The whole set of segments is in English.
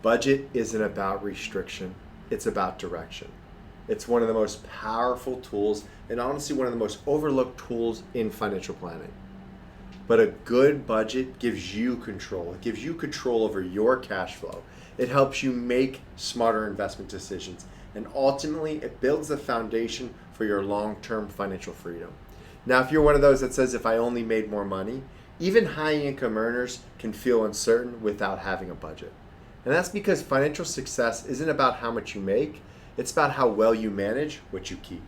Budget isn't about restriction, it's about direction. It's one of the most powerful tools and honestly one of the most overlooked tools in financial planning. But a good budget gives you control. It gives you control over your cash flow. It helps you make smarter investment decisions. And ultimately, it builds the foundation for your long-term financial freedom. Now, if you're one of those that says, if I only made more money, even high income earners can feel uncertain without having a budget. And that's because financial success isn't about how much you make, it's about how well you manage what you keep.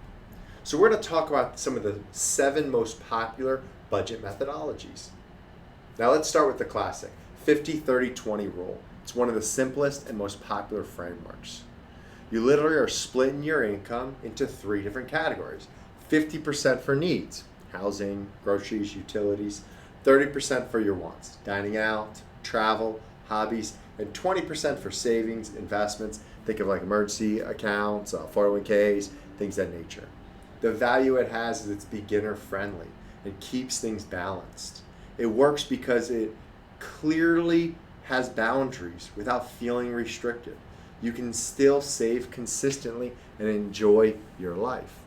So we're going to talk about some of the 7 most popular budget methodologies. Now let's start with the classic 50-30-20 rule. It's one of the simplest and most popular frameworks. You literally are splitting your income into 3 different categories. 50% for needs, housing, groceries, utilities. 30% for your wants, dining out, travel, hobbies, and 20% for savings, investments. Think of like emergency accounts, 401ks, things of that nature. The value it has is it's beginner friendly. It keeps things balanced. It works because it clearly has boundaries without feeling restricted. You can still save consistently and enjoy your life.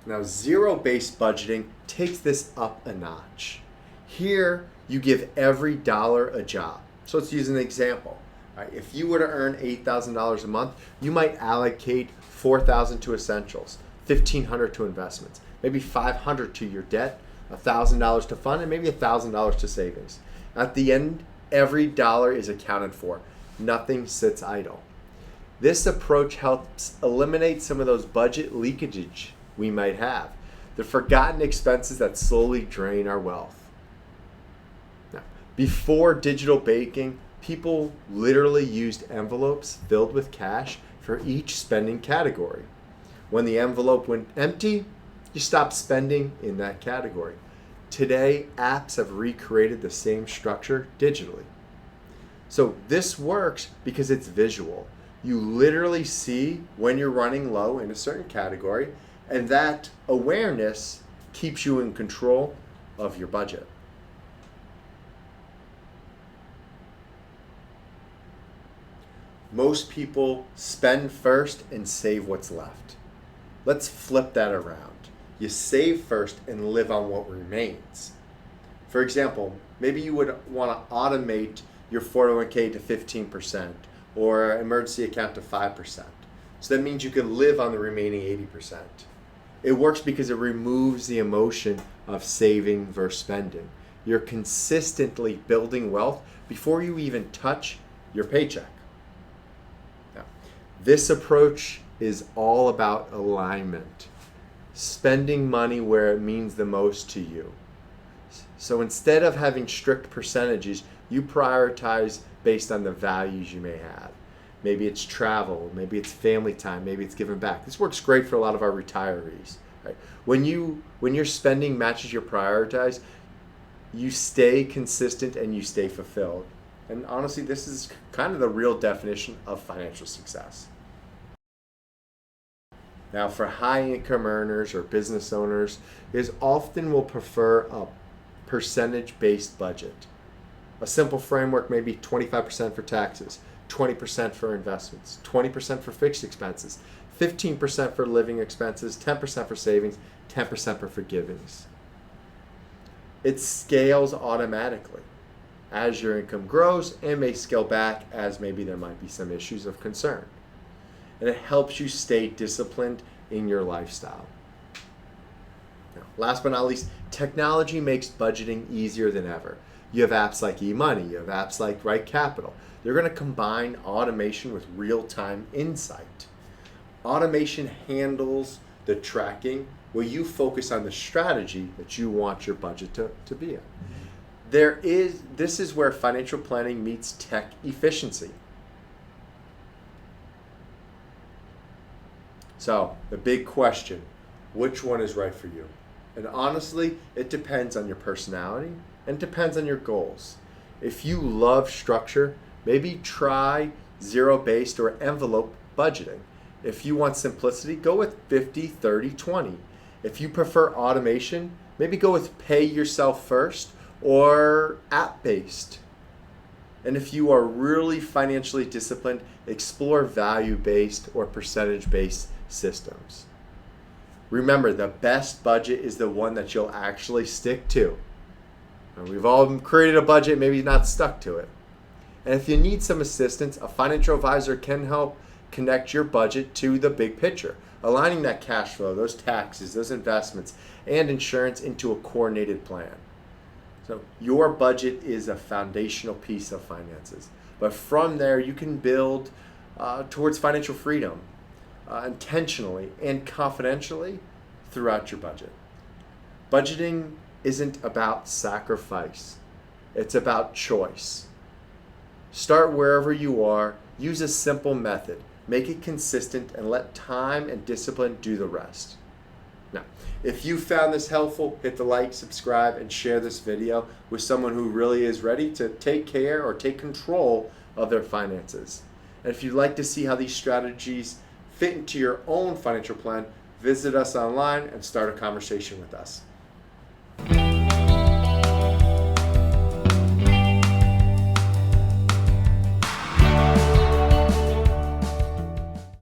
Now, zero-based budgeting takes this up a notch. Here, you give every dollar a job. So let's use an example. All right, if you were to earn $8,000 a month, you might allocate $4,000 to essentials, $1,500 to investments, maybe $500 to your debt, $1,000 to fund, and maybe $1,000 to savings. At the end, every dollar is accounted for. Nothing sits idle. This approach helps eliminate some of those budget leakage we might have, the forgotten expenses that slowly drain our wealth. Now, before digital banking, people literally used envelopes filled with cash for each spending category. When the envelope went empty, you stopped spending in that category. Today, apps have recreated the same structure digitally. So this works because it's visual. You literally see when you're running low in a certain category, and that awareness keeps you in control of your budget. Most people spend first and save what's left. Let's flip that around. You save first and live on what remains. For example, maybe you would want to automate your 401k to 15% or emergency account to 5%. So that means you can live on the remaining 80%. It works because it removes the emotion of saving versus spending. You're consistently building wealth before you even touch your paycheck. Now, this approach is all about alignment, spending money where it means the most to you. So instead of having strict percentages, you prioritize based on the values you may have. Maybe it's travel, maybe it's family time, maybe it's giving back. This works great for a lot of our retirees. Right? When your spending matches your prioritize, you stay consistent and you stay fulfilled. And honestly, this is kind of the real definition of financial success. Now, for high income earners or business owners, is often will prefer a percentage-based budget. A simple framework may be 25% for taxes, 20% for investments, 20% for fixed expenses, 15% for living expenses, 10% for savings, 10% for forgivings. It scales automatically as your income grows and may scale back as maybe there might be some issues of concern. And it helps you stay disciplined in your lifestyle. Now, last but not least, technology makes budgeting easier than ever. You have apps like eMoney, you have apps like Right Capital. They're going to combine automation with real-time insight. Automation handles the tracking where you focus on the strategy that you want your budget to be in. This is where financial planning meets tech efficiency. So, the big question, which one is right for you? And honestly, it depends on your personality and depends on your goals. If you love structure, maybe try zero-based or envelope budgeting. If you want simplicity, go with 50-30-20. If you prefer automation, maybe go with pay yourself first or app-based. And if you are really financially disciplined, explore value-based or percentage-based systems. Remember, the best budget is the one that you'll actually stick to. And we've all created a budget, maybe not stuck to it. And if you need some assistance, a financial advisor can help connect your budget to the big picture, aligning that cash flow, those taxes, those investments, and insurance into a coordinated plan. So your budget is a foundational piece of finances. But from there, you can build towards financial freedom intentionally and confidentially throughout your budget. Budgeting isn't about sacrifice. It's about choice. Start wherever you are. Use a simple method. Make it consistent and let time and discipline do the rest. Now, if you found this helpful, hit the like, subscribe, and share this video with someone who really is ready to take care or take control of their finances. And if you'd like to see how these strategies fit into your own financial plan, visit us online and start a conversation with us.